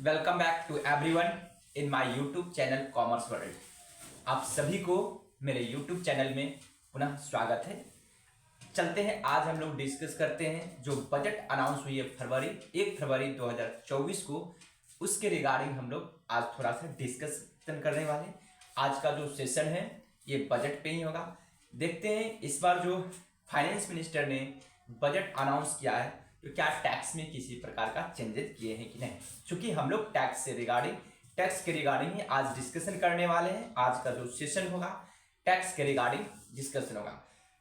Welcome back to everyone in my YouTube channel commerce world. आप सभी को मेरे यूट्यूब चैनल में पुनः स्वागत है। चलते हैं, आज हम लोग डिस्कस करते हैं जो बजट अनाउंस हुई है 1 फरवरी 2024 को, उसके रिगार्डिंग हम लोग आज थोड़ा सा डिस्कशन करने वाले हैं। आज का जो सेशन है ये बजट पे ही होगा। देखते हैं इस बार जो फाइनेंस मिनिस्टर ने बजट अनाउंस किया है तो क्या टैक्स में किसी प्रकार का चेंजेस किए हैं कि नहीं। चूंकि हम लोग टैक्स के रिगार्डिंग ही आज डिस्कशन करने वाले हैं। आज का जो सेशन होगा टैक्स के रिगार्डिंग डिस्कशन होगा।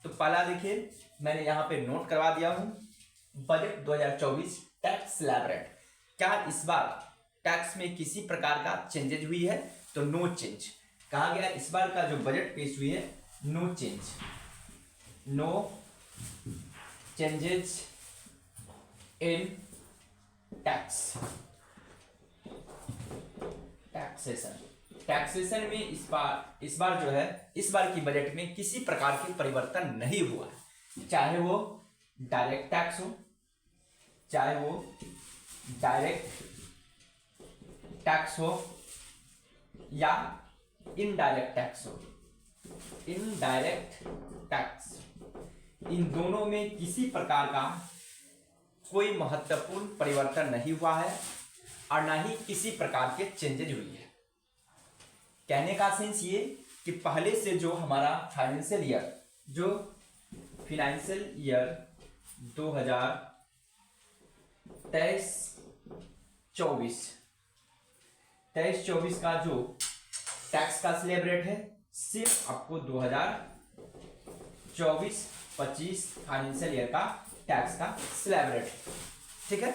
तो पहला देखिए, मैंने यहाँ पे नोट करवा दिया हूँ बजट 2024 टैक्स स्लैब रेट। क्या इस बार टैक्स में किसी प्रकार का चेंजेज हुई है? तो नो चेंज कहा गया। इस बार का जो बजट पेश हुई है नो चेंजेज इन टैक्सेशन में इस बार जो है इस बार की बजट में किसी प्रकार के परिवर्तन नहीं हुआ है। चाहे वो डायरेक्ट टैक्स हो, चाहे वो डायरेक्ट टैक्स हो या इनडायरेक्ट टैक्स हो। इनडायरेक्ट टैक्स, इन दोनों में किसी प्रकार का कोई महत्वपूर्ण परिवर्तन नहीं हुआ है और ना ही किसी प्रकार के चेंजेज हुई है। कहने का सेंस ये कि पहले से जो हमारा फाइनेंशियल ईयर 2023-24 का जो टैक्स का स्लैब रेट है सिर्फ आपको 2024-25 फाइनेंशियल ईयर का टैक्स का स्लैब रेट, ठीक है।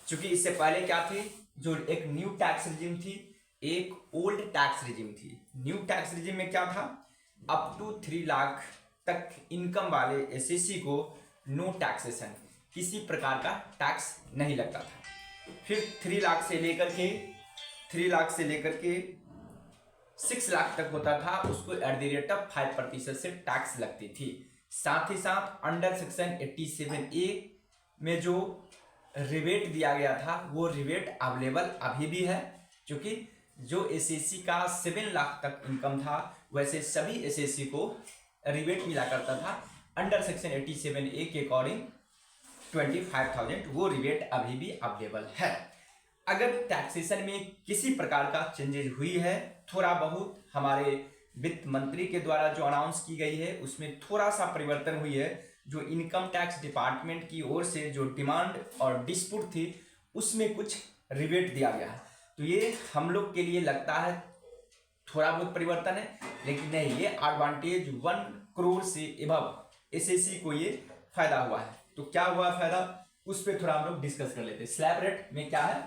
क्योंकि इससे पहले क्या थी, जो एक न्यू टैक्स रिजिम थी, एक ओल्ड टैक्स रिजिम थी। न्यू टैक्स रिजिम में क्या था, अप टू 3 लाख तक इनकम वाले एसएससी को नो टैक्सेशन, किसी प्रकार का टैक्स नहीं लगता था। फिर 3 लाख से लेकर के 6 लाख तक होता था, उसको एट द रेट ऑफ 5% से टैक्स लगती थी। साथ ही साथ अंडर सेक्शन 87A में जो रिबेट दिया गया था वो रिबेट अवेलेबल अभी भी है। क्योंकि जो एसएससी का 7 लाख तक इनकम था वैसे सभी एसएससी को रिबेट मिला करता था। अंडर सेक्शन 87A के अकॉर्डिंग 25,000 वो रिबेट अभी भी अवेलेबल है। अगर टैक्सेशन में किसी प्रकार का चेंजेज हुई है, थोड़ा बहुत हमारे वित्त मंत्री के द्वारा जो अनाउंस की गई है उसमें थोड़ा सा परिवर्तन हुई है। जो इनकम टैक्स डिपार्टमेंट की ओर से जो डिमांड और डिस्प्यूट थी उसमें कुछ रिबेट दिया गया है। तो ये हम लोग के लिए लगता है थोड़ा बहुत परिवर्तन है, लेकिन नहीं, ये एडवांटेज 1 करोड़ से एबव एसएससी को ये फायदा हुआ है। तो क्या हुआ फायदा, उस पर थोड़ा हम लोग डिस्कस कर लेते हैं। स्लैब रेट में क्या है,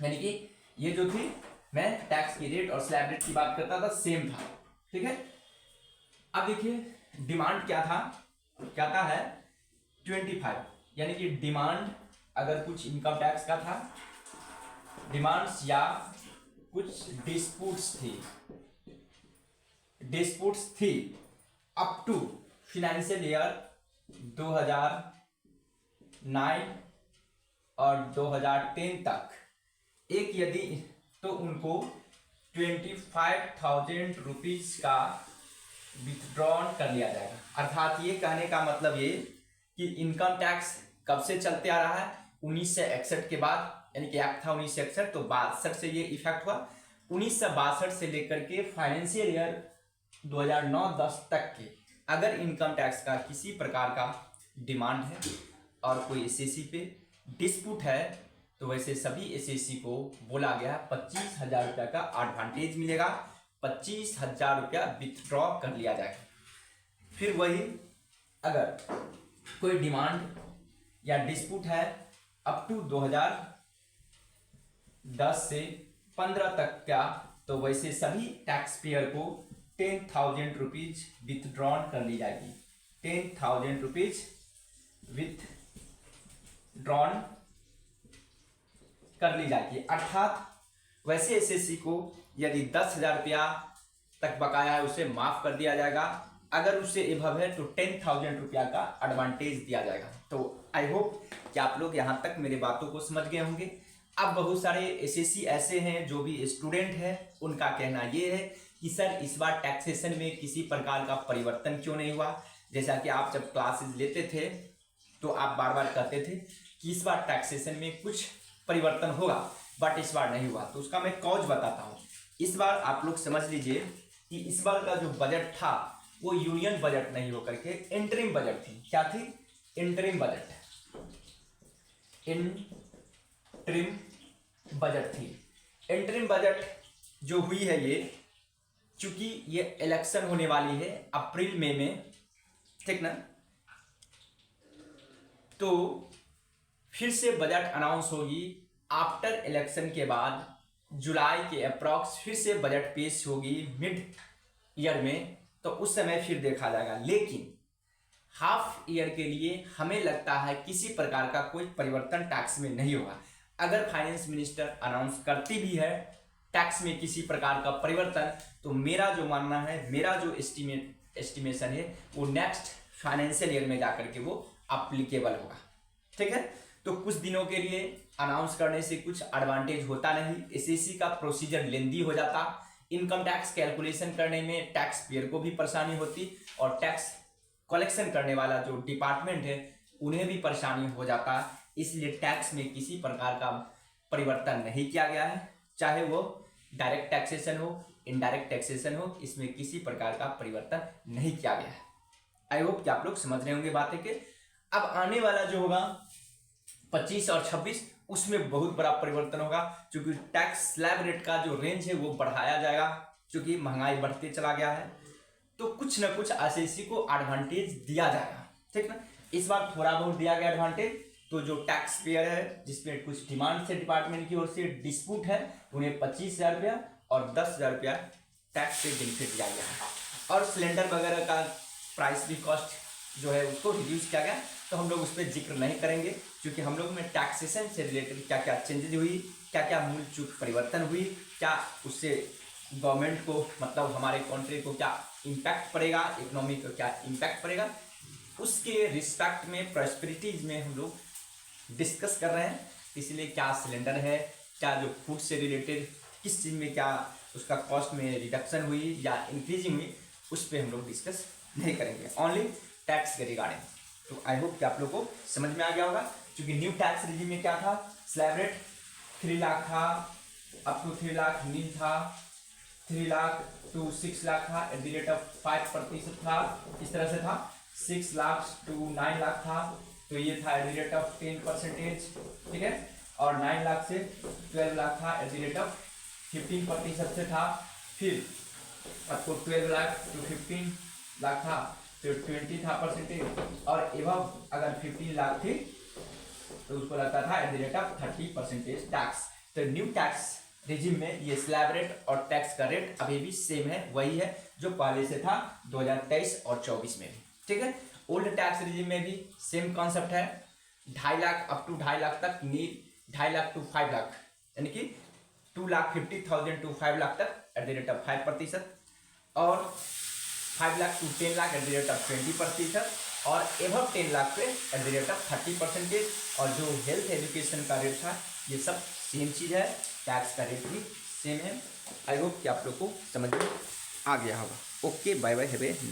यानी कि ये जो थी, मैं टैक्स की रेट और स्लैब रेट की बात करता था, सेम था, ठीक है। अब देखिए डिमांड क्या है 25, यानी कि डिमांड अगर कुछ इनकम टैक्स का था, डिमांड्स या कुछ डिस्प्यूट्स थी अप टू फाइनेंशियल ईयर 2009 और 2010 तक, एक यदि तो उनको 25,000 रुपीज का विथड्रॉन कर लिया जाएगा। अर्थात ये कहने का मतलब ये कि इनकम टैक्स कब से चलते आ रहा है, 1961 के बाद, यानी कि एक्ट था 1961, तो 62 से ये इफेक्ट हुआ। 1962 से लेकर के फाइनेंशियल ईयर 2009-10 तक के अगर इनकम टैक्स का किसी प्रकार का डिमांड है और कोई एसएससी पे डिस्प्यूट है तो वैसे सभी एसएससी को बोला गया 25,000 रुपया का एडवांटेज मिलेगा, 25,000 रुपया विथड्रॉ कर लिया जाएगा। फिर वही अगर कोई डिमांड या डिस्प्यूट है अप टू 2010 से 15 तक का, तो वैसे सभी टैक्स पेयर को 10,000 रुपीज विथड्रॉन कर ली जाएगी। 10,000 रुपीज विथड्रॉन कर ली जाएगी। अर्थात वैसे एसएससी को यदि 10,000 रुपया तक बकाया है उसे माफ कर दिया जाएगा, अगर उससे एबव है तो 10,000 रुपया का एडवांटेज दिया जाएगा। तो आई होप कि आप लोग यहाँ तक मेरे बातों को समझ गए होंगे। अब बहुत सारे एसएससी ऐसे हैं जो भी स्टूडेंट हैं, उनका कहना ये है कि सर इस बार टैक्सेशन में किसी प्रकार का परिवर्तन क्यों नहीं हुआ। जैसा कि आप जब क्लासेस लेते थे तो आप बार बार कहते थे कि इस बार टैक्सेशन में कुछ परिवर्तन होगा, बट इस बार नहीं हुआ। तो उसका मैं कॉज बताता हूँ। इस बार आप लोग समझ लीजिए कि इस बार का जो बजट था वो यूनियन बजट नहीं होकर के इंटरिम बजट थी। क्या थी? Interim budget. इंटरिम बजट थी। इंटरिम बजट जो हुई है ये, चूंकि ये इलेक्शन होने वाली है अप्रैल मई में, ठीक ना, तो फिर से बजट अनाउंस होगी आफ्टर इलेक्शन के बाद जुलाई के अप्रॉक्स फिर से बजट पेश होगी मिड ईयर में, तो उस समय फिर देखा जाएगा। लेकिन हाफ ईयर के लिए हमें लगता है किसी प्रकार का कोई परिवर्तन टैक्स में नहीं होगा। अगर फाइनेंस मिनिस्टर अनाउंस करती भी है टैक्स में किसी प्रकार का परिवर्तन, तो मेरा जो मानना है, मेरा जो एस्टिमेशन है, वो नेक्स्ट फाइनेंशियल ईयर में जाकर के वो अप्लीकेबल होगा। ठीक है, तो कुछ दिनों के लिए अनाउंस करने से कुछ एडवांटेज होता नहीं। एसएससी का प्रोसीजर लेंदी हो जाता, इनकम टैक्स कैलकुलेशन करने में टैक्स पेयर को भी परेशानी होती, और टैक्स कलेक्शन करने वाला जो डिपार्टमेंट है उन्हें भी परेशानी हो जाता। इसलिए टैक्स में किसी प्रकार का परिवर्तन नहीं किया गया है, चाहे वो डायरेक्ट टैक्सेशन हो, इनडायरेक्ट टैक्सेशन हो, इसमें किसी प्रकार का परिवर्तन नहीं किया गया है। आई होप कि आप लोग समझ रहे होंगे बातें के। अब आने वाला जो होगा 25 और 26, उसमें बहुत बड़ा परिवर्तन होगा, क्योंकि टैक्स स्लैब रेट का जो रेंज है वो बढ़ाया जाएगा, क्योंकि महंगाई बढ़ते चला गया है। तो कुछ ना कुछ एसएससी को एडवांटेज दिया जाएगा, ठीक ना। इस बार थोड़ा बहुत दिया गया एडवांटेज, तो जो टैक्स पेयर है जिसमें कुछ डिमांड से डिपार्टमेंट की ओर से डिस्प्यूट है, उन्हें 25,000 रुपया और 10,000 रुपया टैक्स से बेनिफिट दिया गया है। और सिलेंडर वगैरह का प्राइस भी, कॉस्ट जो है उसको रिड्यूस किया गया। तो हम लोग उस पर जिक्र नहीं करेंगे, क्योंकि हम लोग में टैक्सेशन से रिलेटेड क्या क्या चेंजेज हुई, क्या क्या मूल चूक परिवर्तन हुई, क्या उससे गवर्नमेंट को, मतलब हमारे कंट्री को क्या इम्पैक्ट पड़ेगा, इकोनॉमी को क्या इम्पैक्ट पड़ेगा, उसके रिस्पेक्ट में, प्रॉस्पेरिटीज में हम लोग डिस्कस कर रहे हैं। इसलिए क्या सिलेंडर है, क्या जो फूड से रिलेटेड किस चीज़ में क्या उसका कॉस्ट में रिडक्शन हुई या इंक्रीजिंग हुई, उस पर हम लोग डिस्कस नहीं करेंगे, ओनली टैक्स के रिगार्डिंग। तो आई होप कि आप लोग को समझ में आ गया होगा। क्योंकि न्यू टैक्स रिजीम में क्या था, स्लैब रेट 3 लाख था, अप टू 3 लाख नील था, 3 लाख टू 6 लाख था, एट द रेट ऑफ 5% था, इस तरह से था। 6 लाख टू 9 लाख था, तो ये था एट द रेट ऑफ 10%, ठीक है। और 9 लाख से 12 लाख था, एट द रेट ऑफ 15% से था। फिर आपको 12 लाख टू 15 लाख था, तो 20 था परसेंटेज, और एवं अगर 15 लाख थी तो उसको लगता था eight the rate of 30% tax. तो न्यू टैक्स रिजिम में ये स्लैब रेट और टैक्स का रेट अभी भी सेम है, वही है जो पहले से था 2023 और 24 में भी, ठीक है। ओल्ड टैक्स रिजिम में भी सेम कॉन्सेप्ट है, 2.5 लाख अप टू 2.5 लाख तक, 2.5 लाख टू 5 लाख, यानी कि 2,50,000 टू 5 लाख तक एट द रेट ऑफ 5%, और 5 lakh to 10 lakh at the rate of 20%, और एबव 10 लाख पे एट द रेट ऑफ 30%। और जो हेल्थ एजुकेशन का रेट था, ये सब सेम चीज़ है, टैक्स का रेट भी सेम है। आई होप कि आप लोग को समझ में आ गया होगा। Okay, bye bye, have a nice.